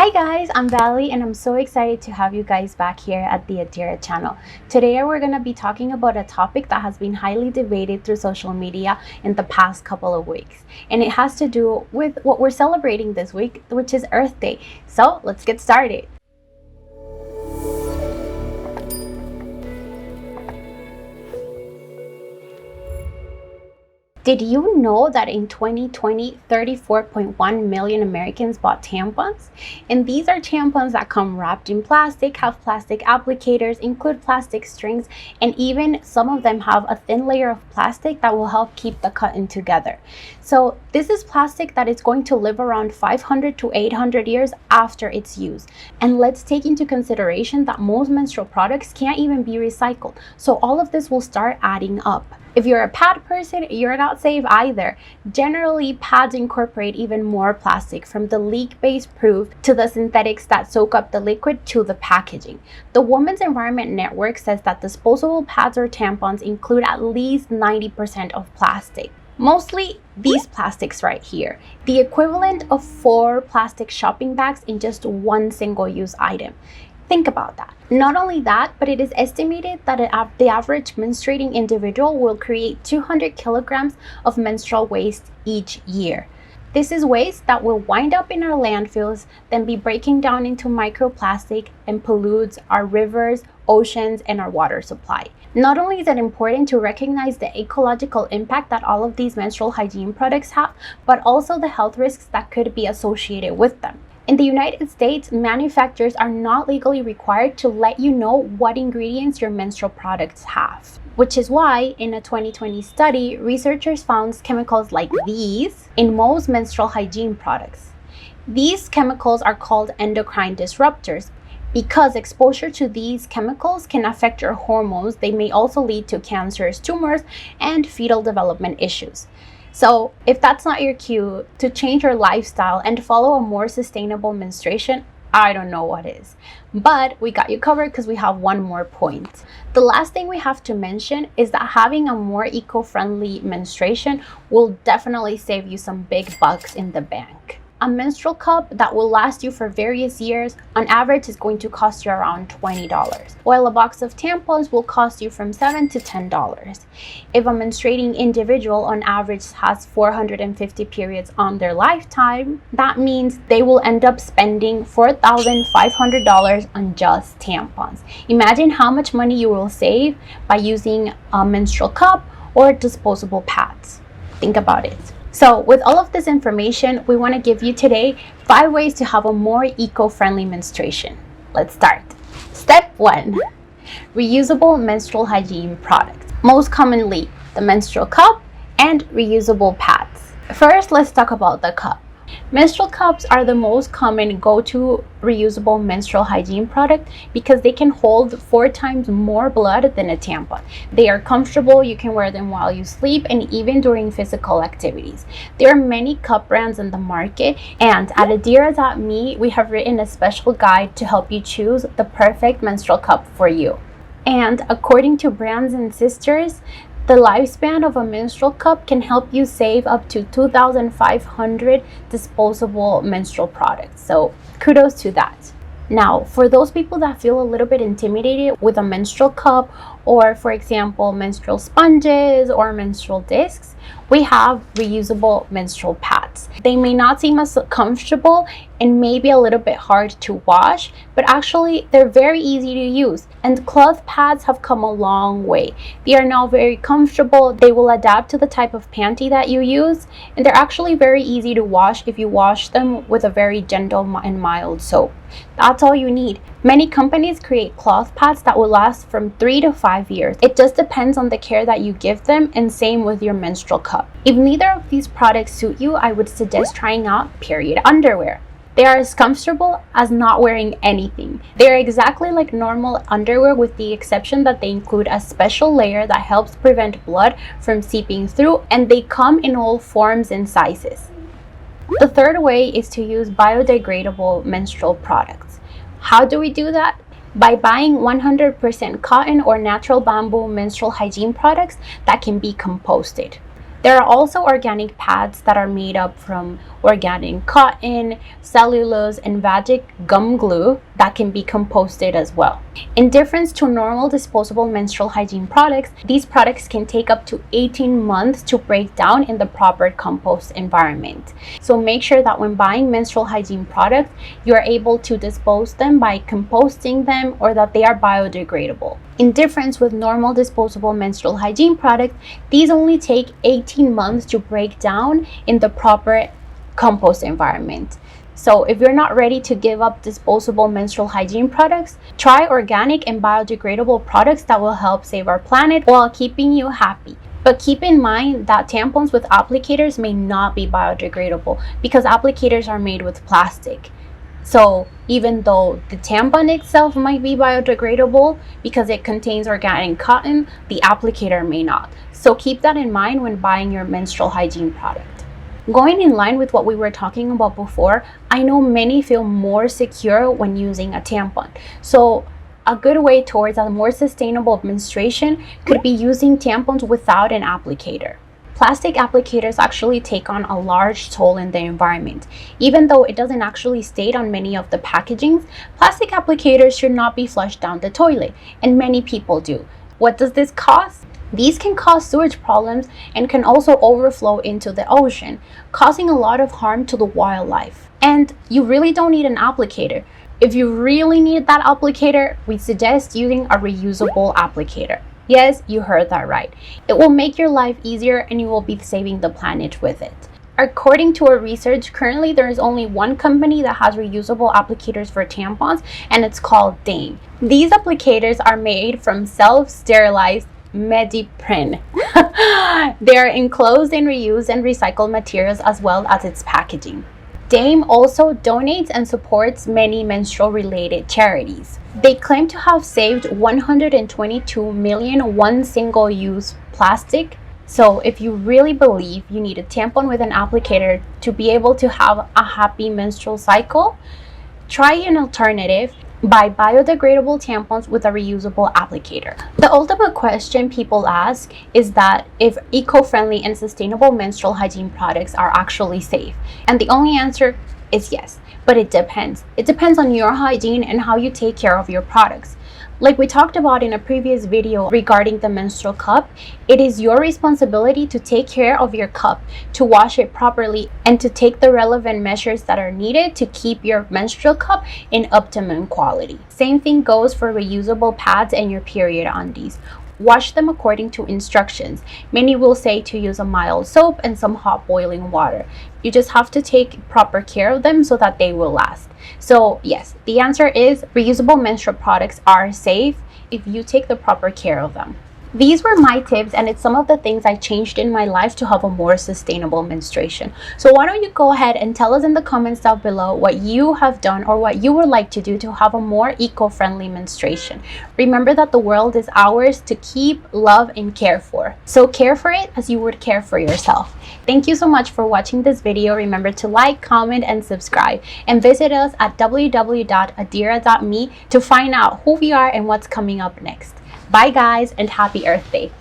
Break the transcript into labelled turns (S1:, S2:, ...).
S1: Hi guys, I'm Valerie and I'm so excited to have you guys back here at the Adira channel. Today we're going to be talking about a topic that has been highly debated through social media in the past couple of weeks. And it has to do with what we're celebrating this week, which is Earth Day. So let's get started. Did you know that in 2020, 34.1 million Americans bought tampons? And these are tampons that come wrapped in plastic, have plastic applicators, include plastic strings, and even some of them have a thin layer of plastic that will help keep the cotton together. So this is plastic that is going to live around 500 to 800 years after its use. And let's take into consideration that most menstrual products can't even be recycled. So all of this will start adding up. If you're a pad person, you're not safe either. Generally, pads incorporate even more plastic, from the leak-based proof to the synthetics that soak up the liquid to the packaging. The Women's Environment Network says that disposable pads or tampons include at least 90% of plastic. Mostly these plastics right here, the equivalent of 4 plastic shopping bags in just one single-use item. Think about that. Not only that, but it is estimated that the average menstruating individual will create 200 kilograms of menstrual waste each year. This is waste that will wind up in our landfills, then be breaking down into microplastic and pollutes our rivers, oceans, and our water supply. Not only is it important to recognize the ecological impact that all of these menstrual hygiene products have, but also the health risks that could be associated with them. In the United States, manufacturers are not legally required to let you know what ingredients your menstrual products have, which is why in a 2020 study, researchers found chemicals like these in most menstrual hygiene products. These chemicals are called endocrine disruptors. Because exposure to these chemicals can affect your hormones, they may also lead to cancerous tumors and fetal development issues. So if that's not your cue to change your lifestyle and follow a more sustainable menstruation, I don't know what is. But we got you covered because we have one more point. The last thing we have to mention is that having a more eco-friendly menstruation will definitely save you some big bucks in the bank. A menstrual cup that will last you for various years, on average, is going to cost you around $20, while a box of tampons will cost you from $7 to $10. If a menstruating individual on average has 450 periods on their lifetime, that means they will end up spending $4,500 on just tampons. Imagine how much money you will save by using a menstrual cup or disposable pads. Think about it. So with all of this information, we want to give you today 5 ways to have a more eco-friendly menstruation. Let's start. Step 1. Reusable menstrual hygiene products. Most commonly, the menstrual cup and reusable pads. First, let's talk about the cup. Menstrual cups are the most common go-to reusable menstrual hygiene product because they can hold 4 times more blood than a tampon. They are comfortable, you can wear them while you sleep and even during physical activities. There are many cup brands in the market, and at Adira.me we have written a special guide to help you choose the perfect menstrual cup for you. And according to Brands and Sisters, the lifespan of a menstrual cup can help you save up to 2,500 disposable menstrual products. So kudos to that. Now, for those people that feel a little bit intimidated with a menstrual cup, or for example, menstrual sponges or menstrual discs, we have reusable menstrual pads. They may not seem as comfortable and may be a little bit hard to wash, but actually they're very easy to use. And cloth pads have come a long way. They are now very comfortable. They will adapt to the type of panty that you use, and they're actually very easy to wash if you wash them with a very gentle and mild soap. That's all you need. Many companies create cloth pads that will last from 3 to 5 years. It just depends on the care that you give them, and same with your menstrual cup. If neither of these products suit you, I would suggest trying out period underwear. They are as comfortable as not wearing anything. They are exactly like normal underwear, with the exception that they include a special layer that helps prevent blood from seeping through, and they come in all forms and sizes. The third way is to use biodegradable menstrual products. How do we do that? By buying 100% cotton or natural bamboo menstrual hygiene products that can be composted. There are also organic pads that are made up from organic cotton, cellulose, and Vagic gum glue that can be composted as well. In difference to normal disposable menstrual hygiene products, these products can take up to 18 months to break down in the proper compost environment. So make sure that when buying menstrual hygiene products, you are able to dispose them by composting them or that they are biodegradable. In difference with normal disposable menstrual hygiene products, these only take 18 months to break down in the proper compost environment. So if you're not ready to give up disposable menstrual hygiene products, try organic and biodegradable products that will help save our planet while keeping you happy. But keep in mind that tampons with applicators may not be biodegradable because applicators are made with plastic. So even though the tampon itself might be biodegradable because it contains organic cotton, the applicator may not. So keep that in mind when buying your menstrual hygiene product. Going in line with what we were talking about before, I know many feel more secure when using a tampon. So a good way towards a more sustainable menstruation could be using tampons without an applicator. Plastic applicators actually take on a large toll in the environment. Even though it doesn't actually state on many of the packagings, plastic applicators should not be flushed down the toilet, and many people do. What does this cost? These can cause sewage problems and can also overflow into the ocean, causing a lot of harm to the wildlife. And you really don't need an applicator. If you really need that applicator, we suggest using a reusable applicator. Yes, you heard that right. It will make your life easier and you will be saving the planet with it. According to our research, currently there is only one company that has reusable applicators for tampons, and it's called Dame. These applicators are made from self-sterilized Mediprin. They are enclosed in reused and recycled materials as well as its packaging. Dame also donates and supports many menstrual-related charities. They claim to have saved 122 million one single-use plastic. So if you really believe you need a tampon with an applicator to be able to have a happy menstrual cycle, try an alternative. Buy biodegradable tampons with a reusable applicator. The ultimate question people ask is that if eco-friendly and sustainable menstrual hygiene products are actually safe. And the only answer is yes, but it depends. It depends on your hygiene and how you take care of your products. Like we talked about in a previous video regarding the menstrual cup, it is your responsibility to take care of your cup, to wash it properly, and to take the relevant measures that are needed to keep your menstrual cup in optimum quality. Same thing goes for reusable pads and your period undies. Wash them according to instructions. Many will say to use a mild soap and some hot boiling water. You just have to take proper care of them so that they will last. So yes, the answer is reusable menstrual products are safe if you take the proper care of them. These were my tips, and it's some of the things I changed in my life to have a more sustainable menstruation. So why don't you go ahead and tell us in the comments down below what you have done or what you would like to do to have a more eco-friendly menstruation. Remember that the world is ours to keep, love, and care for. So care for it as you would care for yourself. Thank you so much for watching this video. Remember to like, comment, and subscribe. And visit us at www.adira.me to find out who we are and what's coming up next. Bye guys, and happy Earth Day.